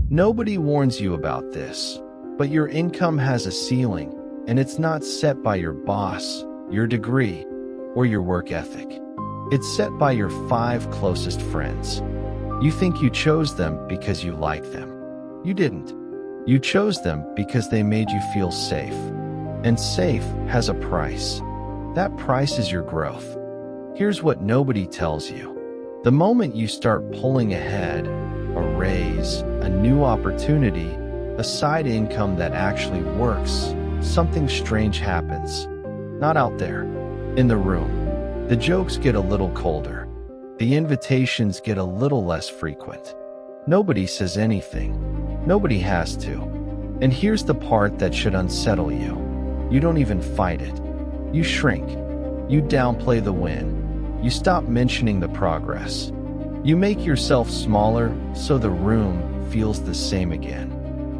Nobody warns you about this, but your income has a ceiling, and it's not set by your boss, your degree, or your work ethic. It's set by your 5 closest friends. You think you chose them because you like them. You didn't. You chose them because they made you feel safe. And safe has a price. That price is your growth. Here's what nobody tells you. The moment you start pulling ahead, a raise, a new opportunity, a side income that actually works, something strange happens. Not out there, in the room. The jokes get a little colder. The invitations get a little less frequent. Nobody says anything. Nobody has to. And here's the part that should unsettle you. You don't even fight it. You shrink. You downplay the win. You stop mentioning the progress. You make yourself smaller so the room feels the same again.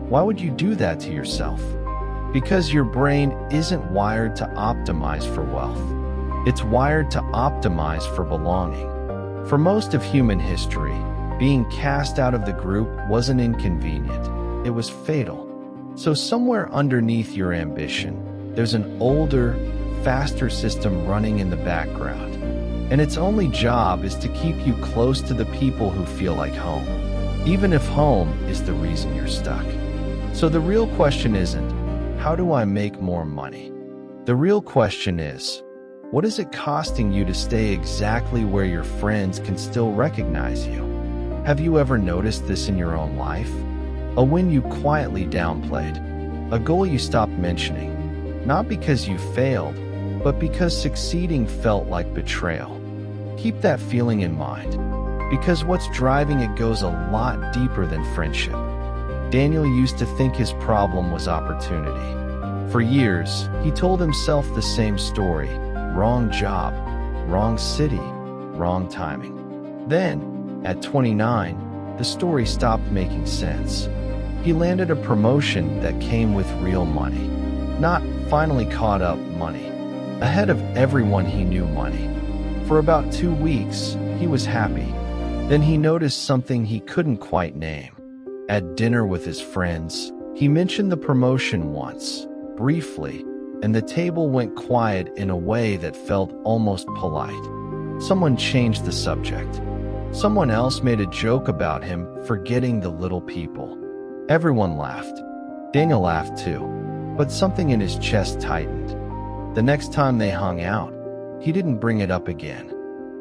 Why would you do that to yourself? Because your brain isn't wired to optimize for wealth. It's wired to optimize for belonging. For most of human history, being cast out of the group wasn't inconvenient. It was fatal. So somewhere underneath your ambition, there's an older, faster system running in the background. And its only job is to keep you close to the people who feel like home, even if home is the reason you're stuck. So the real question isn't, how do I make more money? The real question is, what is it costing you to stay exactly where your friends can still recognize you? Have you ever noticed this in your own life? A win you quietly downplayed, a goal you stopped mentioning, not because you failed, but because succeeding felt like betrayal. Keep that feeling in mind, because what's driving it goes a lot deeper than friendship. Daniel used to think his problem was opportunity. For years, he told himself the same story: wrong job, wrong city, wrong timing. Then, at 29, the story stopped making sense. He landed a promotion that came with real money, not finally caught up money. Ahead of everyone he knew money. For about 2 weeks, he was happy. Then he noticed something he couldn't quite name. At dinner with his friends, he mentioned the promotion once, briefly, and the table went quiet in a way that felt almost polite. Someone changed the subject. Someone else made a joke about him forgetting the little people. Everyone laughed. Daniel laughed too, but something in his chest tightened. The next time they hung out, he didn't bring it up again.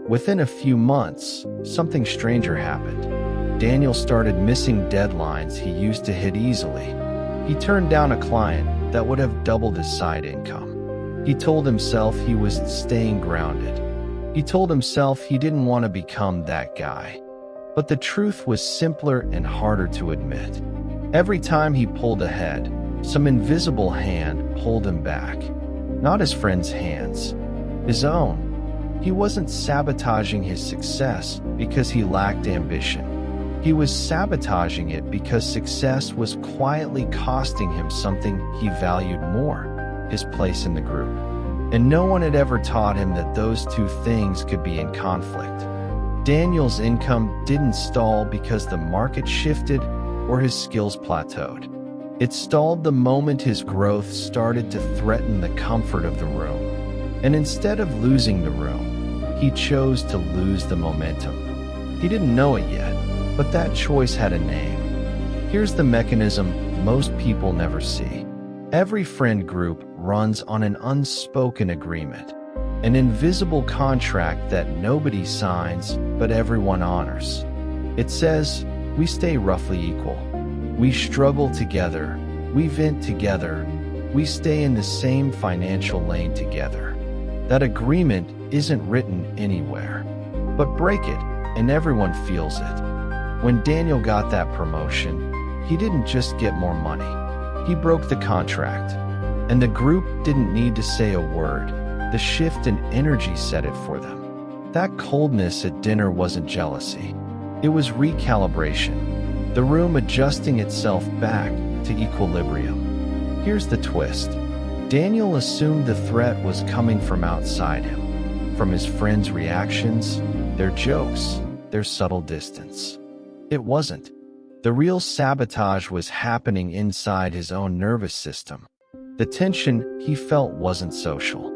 Within a few months, something stranger happened. Daniel started missing deadlines he used to hit easily. He turned down a client that would have doubled his side income. He told himself he was staying grounded. He told himself he didn't want to become that guy. But the truth was simpler and harder to admit. Every time he pulled ahead, some invisible hand pulled him back. Not his friend's hands, his own. He wasn't sabotaging his success because he lacked ambition. He was sabotaging it because success was quietly costing him something he valued more: his place in the group. And no one had ever taught him that those two things could be in conflict. Daniel's income didn't stall because the market shifted or his skills plateaued. It stalled the moment his growth started to threaten the comfort of the room. And instead of losing the room, he chose to lose the momentum. He didn't know it yet, but that choice had a name. Here's the mechanism most people never see. Every friend group runs on an unspoken agreement, an invisible contract that nobody signs but everyone honors. It says, we stay roughly equal. We struggle together. We vent together. We stay in the same financial lane together. That agreement isn't written anywhere. But break it, and everyone feels it. When Daniel got that promotion, he didn't just get more money. He broke the contract. And the group didn't need to say a word. The shift in energy said it for them. That coldness at dinner wasn't jealousy. It was recalibration. The room adjusting itself back to equilibrium. Here's the twist. Daniel assumed the threat was coming from outside him, from his friends' reactions, their jokes, their subtle distance. It wasn't. The real sabotage was happening inside his own nervous system. The tension he felt wasn't social.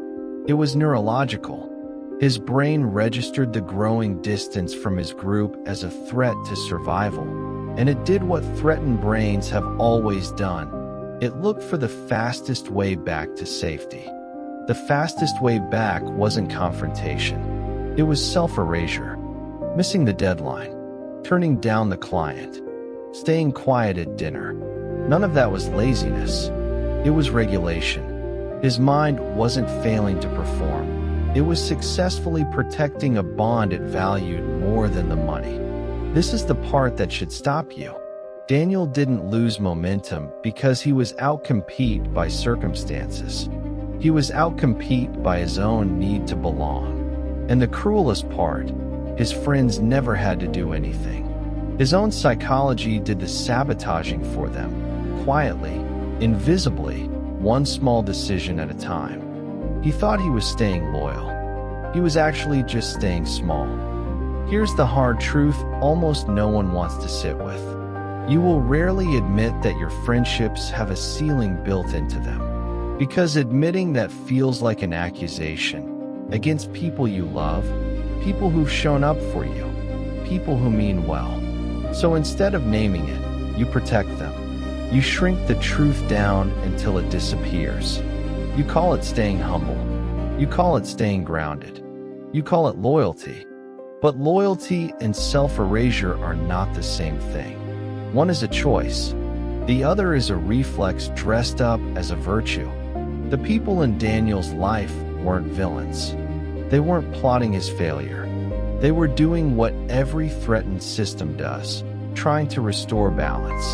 It was neurological. His brain registered the growing distance from his group as a threat to survival, and it did what threatened brains have always done. It looked for the fastest way back to safety. The fastest way back wasn't confrontation. It was self-erasure. Missing the deadline. Turning down the client. Staying quiet at dinner. None of that was laziness. It was regulation. His mind wasn't failing to perform. It was successfully protecting a bond it valued more than the money. This is the part that should stop you. Daniel didn't lose momentum because he was outcompeted by circumstances. He was outcompeted by his own need to belong. And the cruelest part, his friends never had to do anything. His own psychology did the sabotaging for them, quietly, invisibly, one small decision at a time. He thought he was staying loyal. He was actually just staying small. Here's the hard truth almost no one wants to sit with. You will rarely admit that your friendships have a ceiling built into them. Because admitting that feels like an accusation against people you love, people who've shown up for you, people who mean well. So instead of naming it, you protect them. You shrink the truth down until it disappears. You call it staying humble. You call it staying grounded. You call it loyalty. But loyalty and self-erasure are not the same thing. One is a choice. The other is a reflex dressed up as a virtue. The people in Daniel's life weren't villains. They weren't plotting his failure. They were doing what every threatened system does, trying to restore balance.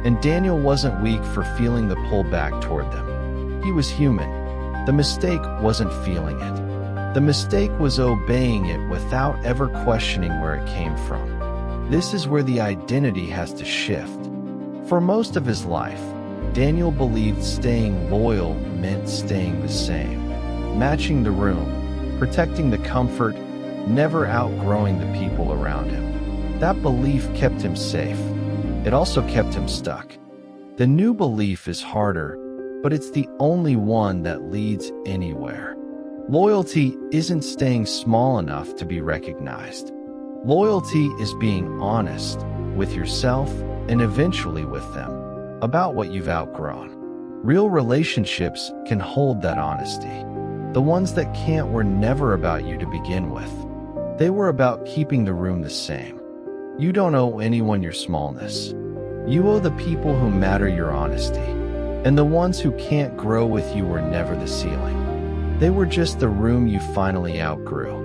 And Daniel wasn't weak for feeling the pull back toward them. He was human. The mistake wasn't feeling it. The mistake was obeying it without ever questioning where it came from. This is where the identity has to shift. For most of his life, Daniel believed staying loyal meant staying the same, matching the room, protecting the comfort, never outgrowing the people around him. That belief kept him safe. It also kept him stuck. The new belief is harder, but it's the only one that leads anywhere. Loyalty isn't staying small enough to be recognized. Loyalty is being honest with yourself and eventually with them about what you've outgrown. Real relationships can hold that honesty. The ones that can't were never about you to begin with. They were about keeping the room the same. You don't owe anyone your smallness. You owe the people who matter your honesty. And the ones who can't grow with you were never the ceiling. They were just the room you finally outgrew.